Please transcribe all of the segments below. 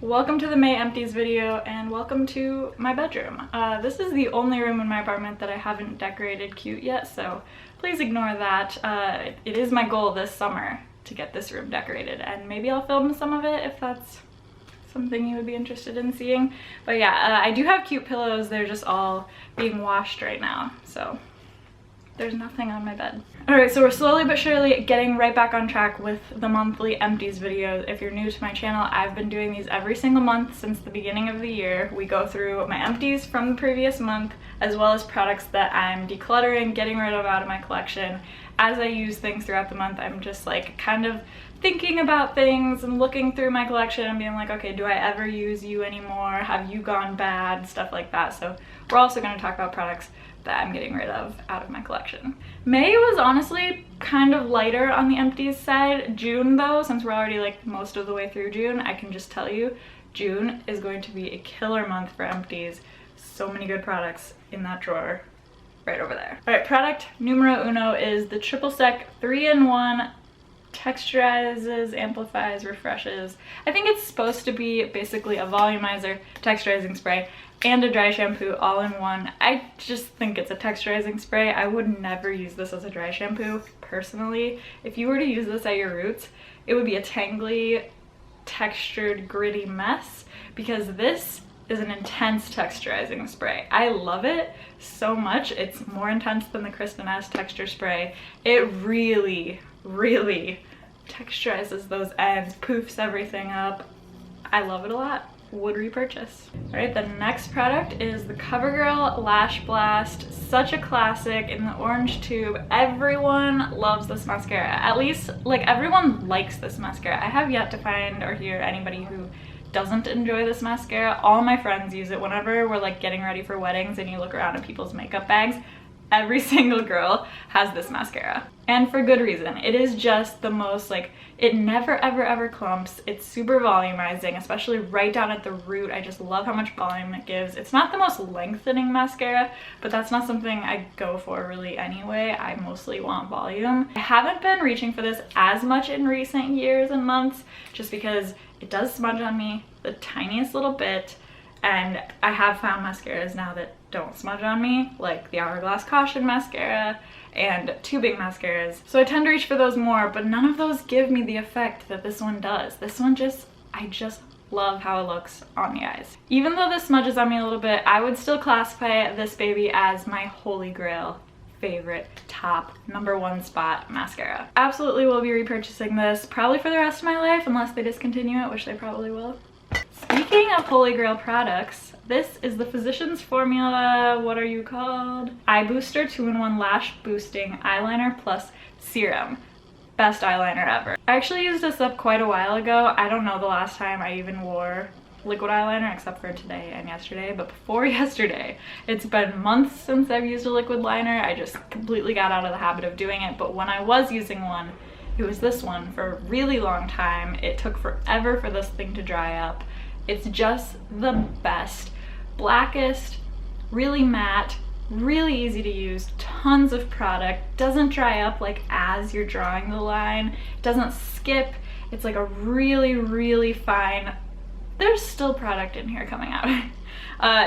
Welcome to the May Empties video and welcome to my bedroom. This is the only room in my apartment that I haven't decorated cute yet, so please ignore that. It is my goal this summer to get this room decorated, and maybe I'll film some of it if that's something you would be interested in seeing. But yeah, I do have cute pillows. They're just all being washed right now, so there's nothing on my bed. Alright, so we're slowly but surely getting right back on track with the monthly empties videos. If you're new to my channel, I've been doing these every single month since the beginning of the year. We go through my empties from the previous month, as well as products that I'm decluttering, getting rid of out of my collection. As I use things throughout the month, I'm just like kind of thinking about things and looking through my collection and being like, okay, do I ever use you anymore? Have you gone bad? Stuff like that. So we're also going to talk about products that I'm getting rid of out of my collection. May was honestly kind of lighter on the empties side. June though, since we're already like most of the way through June, I can just tell you June is going to be a killer month for empties. So many good products in that drawer right over there. All right, product numero uno is the Triple Sec 3-in-1 texturizes, amplifies, refreshes. I think it's supposed to be basically a volumizer, texturizing spray, and a dry shampoo all in one. I just think it's a texturizing spray. I would never use this as a dry shampoo, personally. If you were to use this at your roots, it would be a tangly, textured, gritty mess, because this is an intense texturizing spray. I love it so much. It's more intense than the Kristen S texture spray. It really texturizes those ends, poofs everything up. I love it a lot. Would repurchase. All right, the next product is the CoverGirl Lash Blast. Such a classic in the orange tube. Everyone loves this mascara. At least, like, everyone likes this mascara. I have yet to find or hear anybody who doesn't enjoy this mascara. All my friends use it whenever we're like getting ready for weddings and you look around at people's makeup bags. Every single girl has this mascara, and for good reason. It is just the most, like, it never ever clumps. It's super volumizing, especially right down at the root. I just love how much volume it gives. It's not the most lengthening mascara, but that's not something I go for really anyway. I mostly want volume. I haven't been reaching for this as much in recent years and months, just because it does smudge on me the tiniest little bit, and I have found mascaras now that don't smudge on me, like the Hourglass Caution mascara and tubing mascaras. So I tend to reach for those more, but none of those give me the effect that this one does. This one I just love how it looks on the eyes. Even though this smudges on me a little bit, I would still classify this baby as my holy grail favorite top #1 spot mascara. Absolutely will be repurchasing this probably for the rest of my life unless they discontinue it, which they probably will. Speaking of holy grail products, this is the Physicians Formula, what are you called? Eye Booster 2-in-1 Lash Boosting Eyeliner Plus Serum. Best eyeliner ever. I actually used this up quite a while ago. I don't know the last time I even wore liquid eyeliner except for today and yesterday, but before yesterday, it's been months since I've used a liquid liner. I just completely got out of the habit of doing it, but when I was using one, it was this one for a really long time. It took forever for this thing to dry up. It's just the best. Blackest, really matte, really easy to use, tons of product, doesn't dry up like as you're drawing the line, doesn't skip. It's like a really fine, there's still product in here coming out.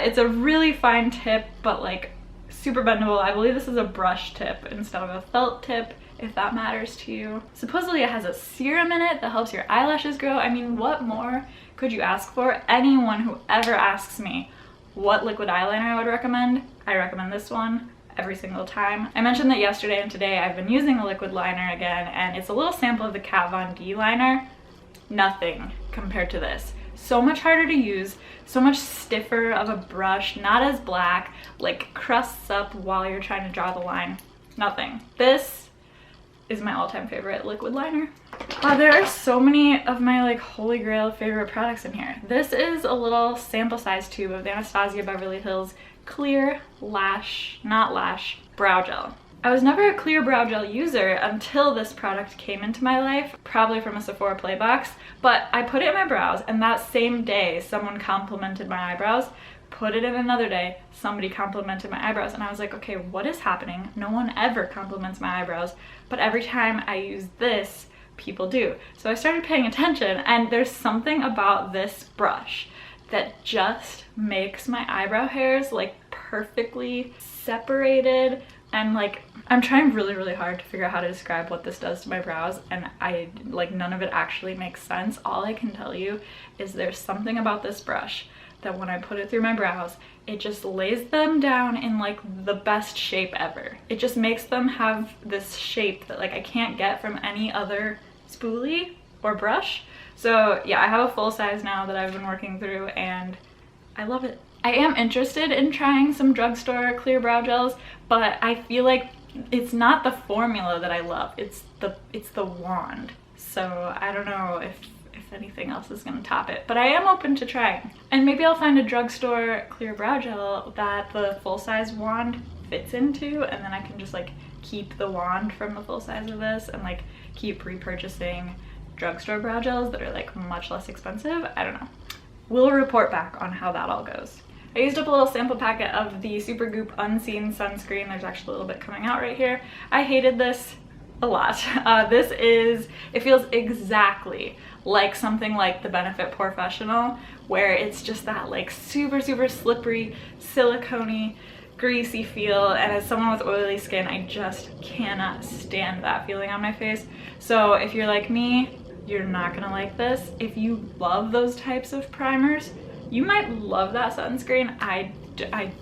It's a really fine tip, but like super bendable. I believe this is a brush tip instead of a felt tip, if that matters to you. Supposedly it has a serum in it that helps your eyelashes grow. I mean, what more could you ask for? Anyone who ever asks me what liquid eyeliner I would recommend, I recommend this one every single time. I mentioned that yesterday and today I've been using the liquid liner again, and it's a little sample of the Kat Von D liner. Nothing compared to this. So much harder to use, so much stiffer of a brush, not as black, like crusts up while you're trying to draw the line. Nothing. This is my all-time favorite liquid liner. There are so many of my like holy grail favorite products in here. This is a little sample size tube of the Anastasia Beverly Hills clear not lash brow gel. I was never a clear brow gel user until this product came into my life, probably from a Sephora Play box, but I put it in my brows, and that same day someone complimented my eyebrows. Put it in another day, somebody complimented my eyebrows, and I was like, okay, what is happening? No one ever compliments my eyebrows, but every time I use this people do. So I started paying attention, and there's something about this brush that just makes my eyebrow hairs like perfectly separated, and like I'm trying really hard to figure out how to describe what this does to my brows, and I like none of it actually makes sense. All I can tell you is there's something about this brush that when I put it through my brows, it just lays them down in like the best shape ever. It just makes them have this shape that like I can't get from any other spoolie or brush. So yeah, I have a full size now that I've been working through, and I love it. I am interested in trying some drugstore clear brow gels, but I feel like it's not the formula that I love, it's the wand. So I don't know if anything else is gonna top it, but I am open to trying. And maybe I'll find a drugstore clear brow gel that the full-size wand fits into, and then I can just like keep the wand from the full size of this and like keep repurchasing drugstore brow gels that are like much less expensive. I don't know. We'll report back on how that all goes. I used up a little sample packet of the Supergoop Unseen Sunscreen. There's actually a little bit coming out right here. I hated this a lot. It feels exactly like something like the Benefit Professional, where it's just that like super slippery, silicone-y, greasy feel, and as someone with oily skin, I just cannot stand that feeling on my face. So if you're like me, you're not gonna like this. If you love those types of primers, you might love that sunscreen. I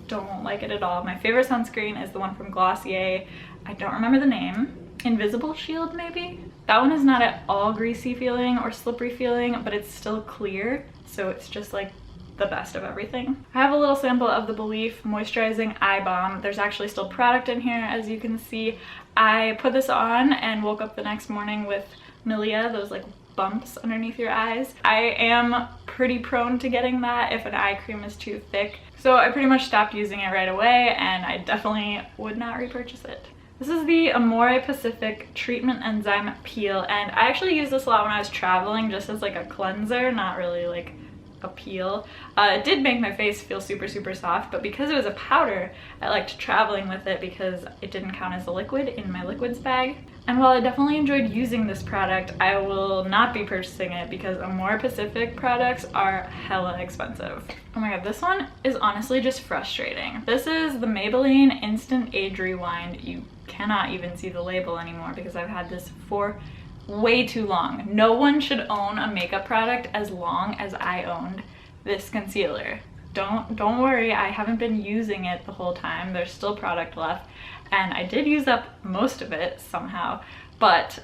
don't like it at all. My favorite sunscreen is the one from Glossier. I don't remember the name. Invisible Shield, maybe? That one is not at all greasy feeling or slippery feeling, but it's still clear, so it's just like the best of everything. I have a little sample of the Belief Moisturizing Eye Balm. There's actually still product in here, as you can see. I put this on and woke up the next morning with milia, those like bumps underneath your eyes. I am pretty prone to getting that if an eye cream is too thick, so I pretty much stopped using it right away, and I definitely would not repurchase it. This is the Amore Pacific Treatment Enzyme Peel, and I actually used this a lot when I was traveling, just as like a cleanser, not really like a peel. It did make my face feel super soft, but because it was a powder, I liked traveling with it because it didn't count as a liquid in my liquids bag. And while I definitely enjoyed using this product, I will not be purchasing it because Amore Pacific products are hella expensive. Oh my god, this one is honestly just frustrating. This is the Maybelline Instant Age Rewind. You cannot even see the label anymore because I've had this for way too long. No one should own a makeup product as long as I owned this concealer. Don't worry, I haven't been using it the whole time. There's still product left, and I did use up most of it somehow, but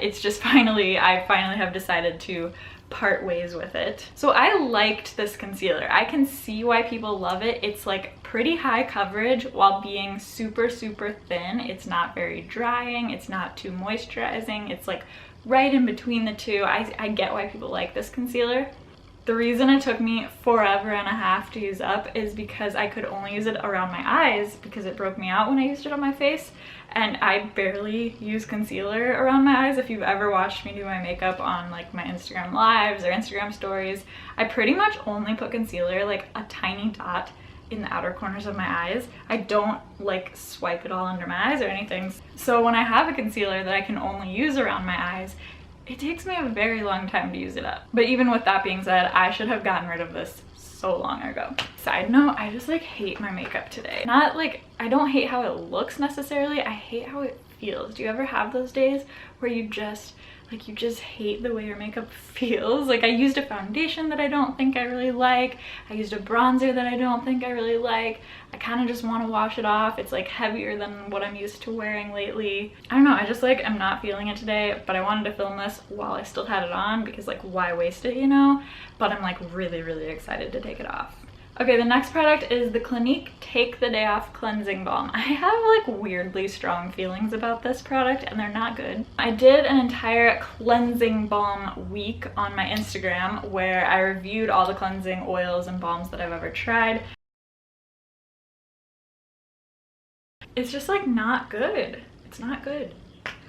it's just I finally have decided to part ways with it. So I liked this concealer. I can see why people love it. It's like pretty high coverage while being super thin. It's not very drying, it's not too moisturizing, it's like right in between the two. I get why people like this concealer. The reason it took me forever and a half to use up is because I could only use it around my eyes because it broke me out when I used it on my face, and I barely use concealer around my eyes. If you've ever watched me do my makeup on like my Instagram lives or Instagram stories, I pretty much only put concealer like a tiny dot in the outer corners of my eyes. I don't like swipe it all under my eyes or anything. So when I have a concealer that I can only use around my eyes, it takes me a very long time to use it up. But even with that being said, I should have gotten rid of this so long ago. Side note, I just like hate my makeup today. Not like, I don't hate how it looks necessarily, I hate how it feels. Do you ever have those days where you just hate the way your makeup feels? Like I used a foundation that I don't think I really like. I used a bronzer that I don't think I really like. I kind of just want to wash it off. It's like heavier than what I'm used to wearing lately. I don't know, I just like am not feeling it today, but I wanted to film this while I still had it on because like why waste it, you know? But I'm like really excited to take it off. Okay, the next product is the Clinique Take the Day Off Cleansing Balm. I have like weirdly strong feelings about this product and they're not good. I did an entire cleansing balm week on my Instagram where I reviewed all the cleansing oils and balms that I've ever tried. It's just like not good. It's not good.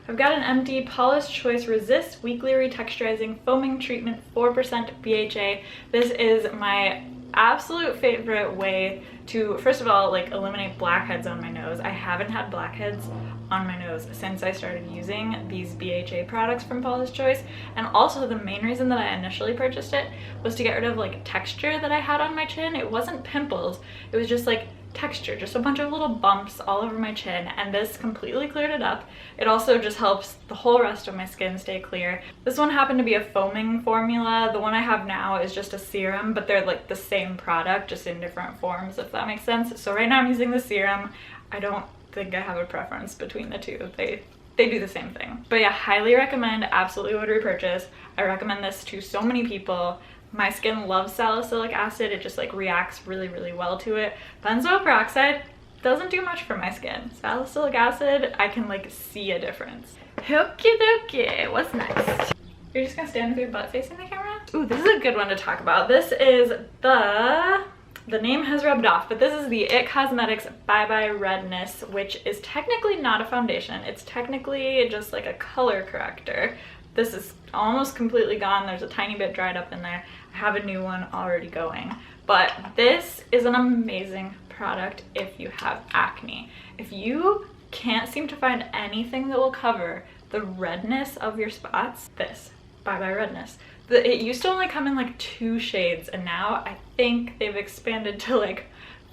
I've got an Empty Paula's Choice Resist Weekly Retexturizing Foaming Treatment 4% BHA. This is my absolute favorite way to, first of all, like eliminate blackheads on my nose. I haven't had blackheads on my nose since I started using these BHA products from Paula's Choice. And also the main reason that I initially purchased it was to get rid of like texture that I had on my chin. It wasn't pimples, it was just like texture, just a bunch of little bumps all over my chin, and this completely cleared it up. It also just helps the whole rest of my skin stay clear. This one happened to be a foaming formula. The one I have now is just a serum, but they're like the same product, just in different forms, if that makes sense. So right now I'm using the serum. I don't think I have a preference between the two. They do the same thing. But yeah, highly recommend, absolutely would repurchase. I recommend this to so many people. My skin loves salicylic acid. It just like reacts really, really well to it. Benzoyl peroxide doesn't do much for my skin. Salicylic acid, I can like see a difference. Okie dokie, what's next? You're just gonna stand with your butt facing the camera? Ooh, this is a good one to talk about. This is the name has rubbed off, but this is the IT Cosmetics Bye Bye Redness, which is technically not a foundation. It's technically just like a color corrector. This is almost completely gone. There's a tiny bit dried up in there. I have a new one already going. But this is an amazing product if you have acne. If you can't seem to find anything that will cover the redness of your spots, this, Bye Bye Redness. It used to only come in like 2 shades, and now I think they've expanded to like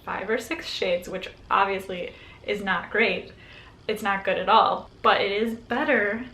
5 or 6 shades, which obviously is not great. It's not good at all, but it is better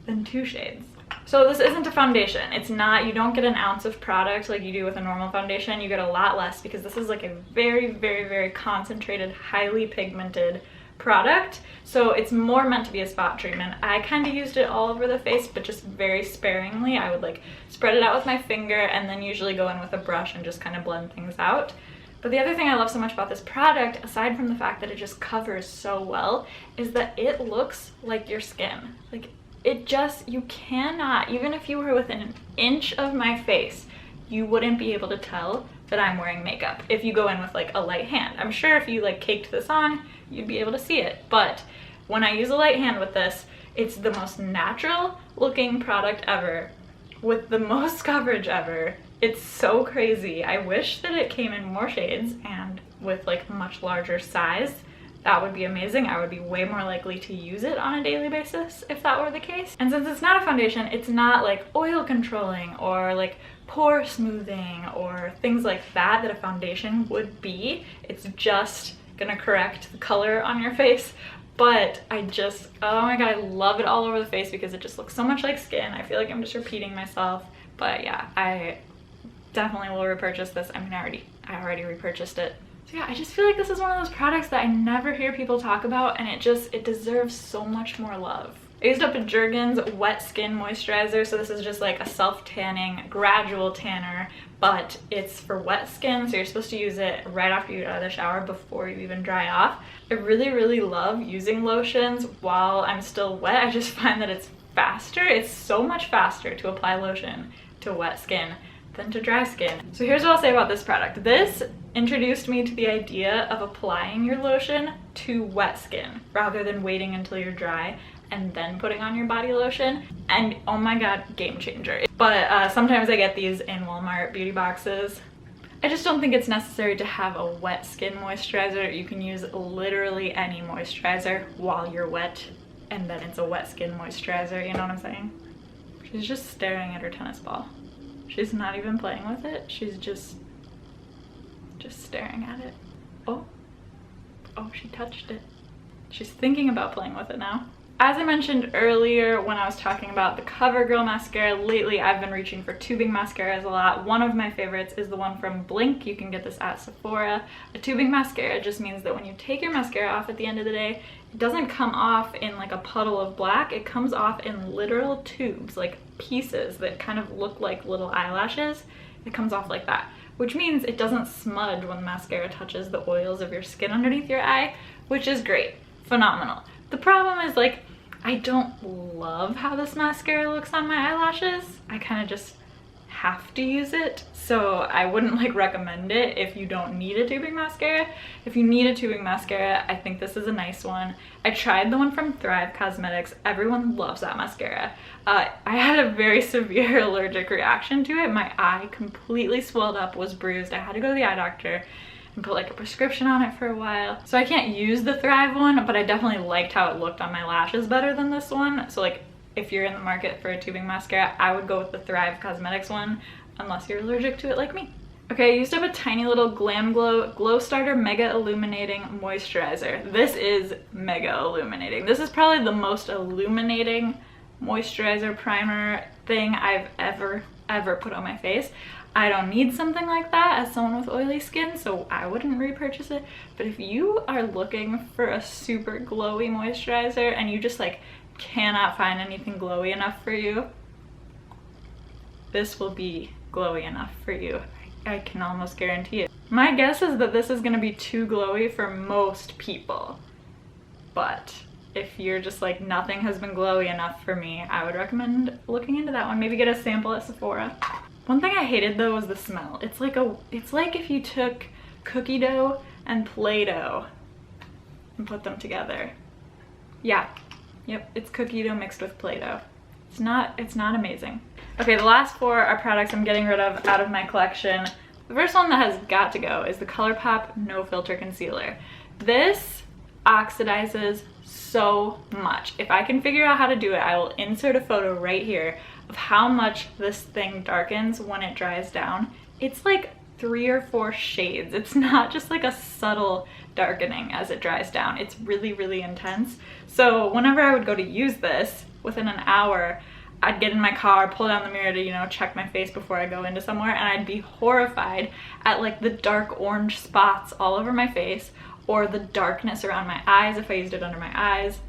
than 2 shades. So this isn't a foundation. It's not, you don't get an ounce of product like you do with a normal foundation. You get a lot less because this is like a very, very, very concentrated, highly pigmented product. So it's more meant to be a spot treatment. I kind of used it all over the face, but just very sparingly. I would like spread it out with my finger and then usually go in with a brush and just kind of blend things out. But the other thing I love so much about this product, aside from the fact that it just covers so well, is that it looks like your skin. Like, it just, you cannot, even if you were within an inch of my face, you wouldn't be able to tell that I'm wearing makeup if you go in with like a light hand. I'm sure if you like caked this on, you'd be able to see it. But when I use a light hand with this, it's the most natural looking product ever with the most coverage ever. It's so crazy. I wish that it came in more shades and with like much larger size. That would be amazing. I would be way more likely to use it on a daily basis if that were the case. And since it's not a foundation, it's not like oil controlling or like pore smoothing or things like that a foundation would be. It's just gonna correct the color on your face. But I just, oh my god, I love it all over the face because it just looks so much like skin. I feel like I'm just repeating myself. But yeah, I definitely will repurchase this. I mean, I already repurchased it. So yeah, I just feel like this is one of those products that I never hear people talk about, and it deserves so much more love. I used up a Jergens Wet Skin Moisturizer, so this is just like a self-tanning, gradual tanner, but it's for wet skin, so you're supposed to use it right after you get out of the shower before you even dry off. I really, really love using lotions while I'm still wet. I just find that it's faster. It's so much faster to apply lotion to wet skin than to dry skin. So here's what I'll say about this product. This introduced me to the idea of applying your lotion to wet skin rather than waiting until you're dry and then putting on your body lotion, and oh my god, game changer. But sometimes I get these in Walmart beauty boxes. I just don't think it's necessary to have a wet skin moisturizer. You can use literally any moisturizer while you're wet, and then it's a wet skin moisturizer, you know what I'm saying? She's just staring at her tennis ball. She's not even playing with it. She's just staring at it. Oh, she touched it. She's thinking about playing with it now. As I mentioned earlier when I was talking about the CoverGirl mascara, lately I've been reaching for tubing mascaras a lot. One of my favorites is the one from Blink. You can get this at Sephora. A tubing mascara just means that when you take your mascara off at the end of the day, it doesn't come off in like a puddle of black. It comes off in literal tubes, like pieces that kind of look like little eyelashes. It comes off like that, which means it doesn't smudge when the mascara touches the oils of your skin underneath your eye, which is great, phenomenal. The problem is, like, I don't love how this mascara looks on my eyelashes. I kind of just have to use it, so I wouldn't like recommend it if you don't need a tubing mascara. If you need a tubing mascara, I think this is a nice one. I tried the one from Thrive Cosmetics. Everyone loves that mascara. I had a very severe allergic reaction to it. My eye completely swelled up, was bruised. I had to go to the eye doctor, and put like a prescription on it for a while. So I can't use the Thrive one, but I definitely liked how it looked on my lashes better than this one. So like if you're in the market for a tubing mascara, I would go with the Thrive Cosmetics one, unless you're allergic to it like me. Okay, I used up a tiny little Glam Glow Glow Starter Mega Illuminating Moisturizer. This is mega illuminating. This is probably the most illuminating moisturizer primer thing I've ever put on my face. I don't need something like that as someone with oily skin, so I wouldn't repurchase it. But if you are looking for a super glowy moisturizer and you just like cannot find anything glowy enough for you, this will be glowy enough for you. I can almost guarantee it. My guess is that this is going to be too glowy for most people, but if you're just like, nothing has been glowy enough for me, I would recommend looking into that one. Maybe get a sample at Sephora. One thing I hated though was the smell. It's like if you took cookie dough and Play-Doh and put them together. Yeah, yep, it's cookie dough mixed with Play-Doh. It's not amazing. Okay, the last 4 are products I'm getting rid of out of my collection. The first one that has got to go is the ColourPop No Filter Concealer. This oxidizes so much. If I can figure out how to do it, I will insert a photo right here of how much this thing darkens when it dries down. It's like 3 or 4 shades. It's not just like a subtle darkening as it dries down. It's really, really intense. So whenever I would go to use this, within an hour, I'd get in my car, pull down the mirror to, you know, check my face before I go into somewhere, and I'd be horrified at like the dark orange spots all over my face or the darkness around my eyes if I used it under my eyes.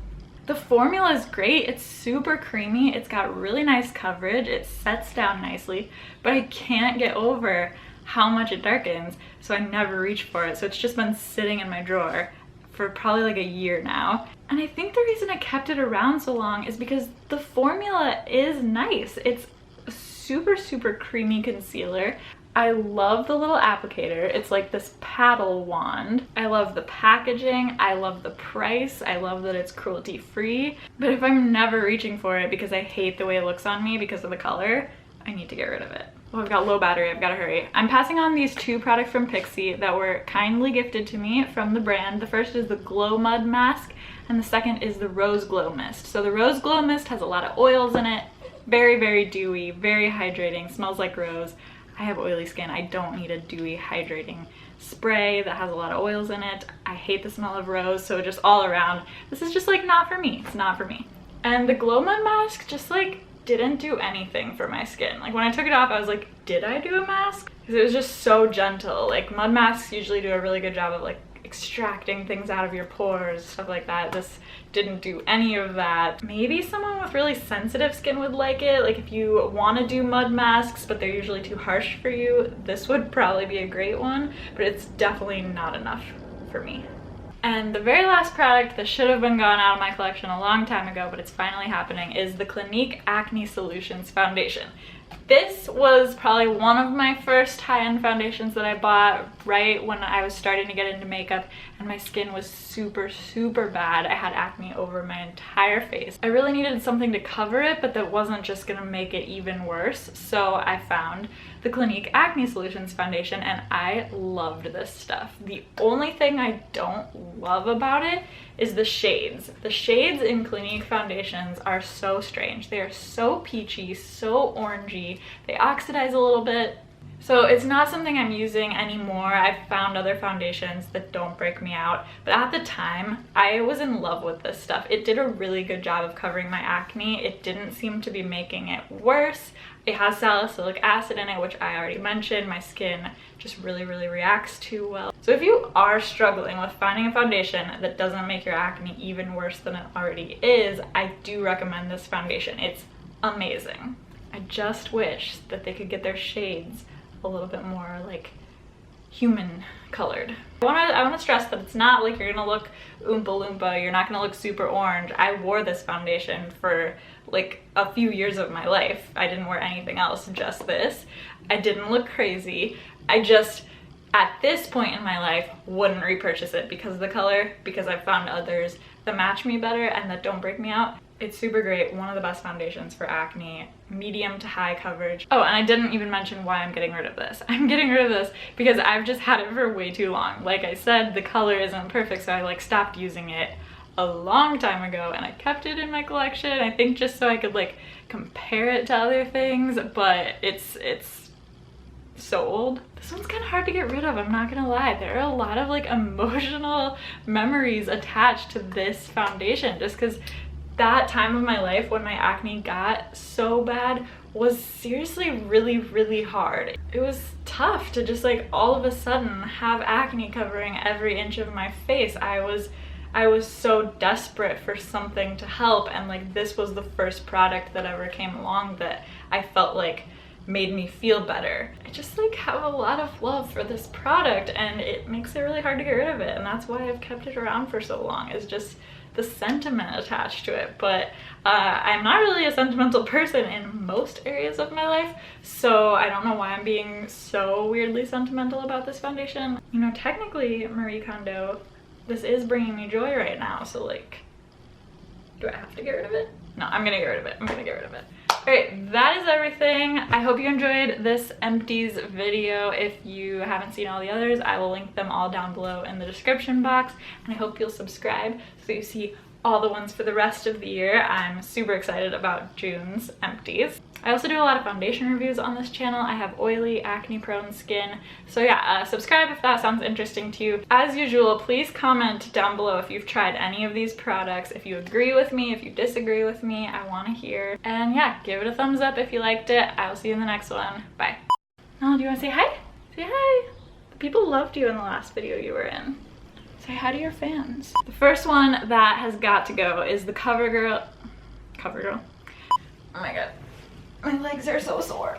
The formula is great. It's super creamy. It's got really nice coverage. It sets down nicely, but I can't get over how much it darkens, so I never reach for it. So it's just been sitting in my drawer for probably like a year now. And I think the reason I kept it around so long is because the formula is nice. It's a super, super creamy concealer. I love the little applicator. It's like this paddle wand. I love the packaging. I love the price. I love that it's cruelty free. But if I'm never reaching for it because I hate the way it looks on me because of the color, I need to get rid of it. Oh, I've got low battery, I've gotta hurry. I'm passing on these 2 products from Pixi that were kindly gifted to me from the brand. The first is the Glow Mud Mask, and the second is the Rose Glow Mist. So the Rose Glow Mist has a lot of oils in it, very, very dewy, very hydrating, smells like rose. I have oily skin, I don't need a dewy, hydrating spray that has a lot of oils in it. I hate the smell of rose, so just all around, this is just like not for me, it's not for me. And the Glow Mud Mask just like didn't do anything for my skin. Like when I took it off, I was like, did I do a mask? Because it was just so gentle. Like mud masks usually do a really good job of like extracting things out of your pores, stuff like that. This didn't do any of that. Maybe someone with really sensitive skin would like it. Like if you want to do mud masks, but they're usually too harsh for you, this would probably be a great one, but it's definitely not enough for me. And the very last product that should have been gone out of my collection a long time ago, but it's finally happening, is the Clinique Acne Solutions Foundation. This was probably one of my first high-end foundations that I bought right when I was starting to get into makeup, and my skin was super, super bad. I had acne over my entire face. I really needed something to cover it, but that wasn't just gonna make it even worse. So I found the Clinique Acne Solutions Foundation, and I loved this stuff. The only thing I don't love about it is the shades. The shades in Clinique foundations are so strange. They are so peachy, so orangey. They oxidize a little bit. So it's not something I'm using anymore. I've found other foundations that don't break me out. But at the time, I was in love with this stuff. It did a really good job of covering my acne. It didn't seem to be making it worse. It has salicylic acid in it, which I already mentioned. My skin just really, really reacts to well. So if you are struggling with finding a foundation that doesn't make your acne even worse than it already is, I do recommend this foundation. It's amazing. I just wish that they could get their shades a little bit more like human colored. I want to stress that it's not like you're gonna look Oompa Loompa, you're not gonna look super orange. I wore this foundation for like a few years of my life. I didn't wear anything else, just this. I didn't look crazy. I just, at this point in my life, wouldn't repurchase it because of the color, because I've found others that match me better and that don't break me out. It's super great. One of the best foundations for acne, medium to high coverage. Oh, and I didn't even mention why I'm getting rid of this. I'm getting rid of this because I've just had it for way too long. Like I said, the color isn't perfect, so I like stopped using it a long time ago, and I kept it in my collection, I think just so I could like compare it to other things, but it's so old. This one's kind of hard to get rid of, I'm not gonna lie. There are a lot of like emotional memories attached to this foundation just because that time of my life when my acne got so bad was seriously really hard. It was tough to just like all of a sudden have acne covering every inch of my face. I was so desperate for something to help, and like this was the first product that ever came along that I felt like made me feel better. I just like have a lot of love for this product, and it makes it really hard to get rid of it, and that's why I've kept it around for so long, is just the sentiment attached to it. But I'm not really a sentimental person in most areas of my life, so I don't know why I'm being so weirdly sentimental about this foundation. You know, technically, Marie Kondo, this is bringing me joy right now, so like, do I have to get rid of it? No, I'm gonna get rid of it. I'm gonna get rid of it. Alright, that is everything. I hope you enjoyed this Empties video. If you haven't seen all the others, I will link them all down below in the description box, and I hope you'll subscribe so you see all the ones for the rest of the year. I'm super excited about June's Empties. I also do a lot of foundation reviews on this channel. I have oily, acne-prone skin. So yeah, subscribe if that sounds interesting to you. As usual, please comment down below if you've tried any of these products, if you agree with me, if you disagree with me. I want to hear. And yeah, give it a thumbs up if you liked it. I'll see you in the next one. Bye. Oh, do you want to say hi? Say hi. The people loved you in the last video you were in. Say hi to your fans. The first one that has got to go is the CoverGirl. Oh my god. My legs are so sore.